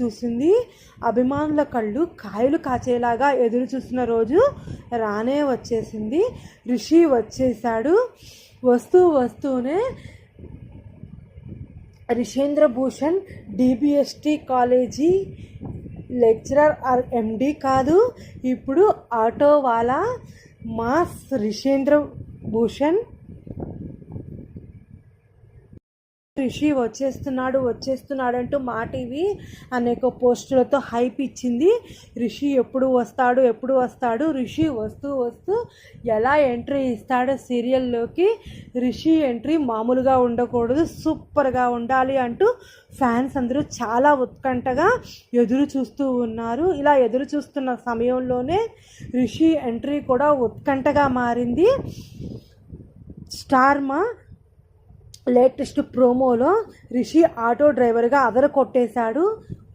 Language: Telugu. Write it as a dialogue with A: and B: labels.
A: చూసింది. అభిమానుల కళ్ళు కాయలు కాచేలాగా ఎదురు చూస్తున్న రోజు రానే వచ్చేసింది. రిషి వచ్చేసాడు. వస్తూనే Rishendra Bhushan DBST college lecturer or MD కాదు, ఇప్పుడు ఆటోవాలా మాస్ రిషేంద్ర భూషణ్. రిషి వచ్చేస్తున్నాడు అంటూ మా టీవీ అనేక పోస్టులతో హైప్ ఇచ్చింది. రిషి ఎప్పుడు వస్తాడు, రిషి వస్తూ ఎలా ఎంట్రీ ఇస్తాడో సీరియల్లోకి. రిషి ఎంట్రీ మామూలుగా ఉండకూడదు, సూపర్గా ఉండాలి అంటూ ఫ్యాన్స్ అందరూ చాలా ఉత్కంఠగా ఎదురు చూస్తూ ఉన్నారు. ఇలా ఎదురు చూస్తున్న సమయంలోనే రిషి ఎంట్రీ కూడా ఉత్కంఠగా మారింది. స్టార్మా లేటెస్ట్ ప్రోమోలో రిషి ఆటో డ్రైవర్గా అదర కొట్టేశాడు.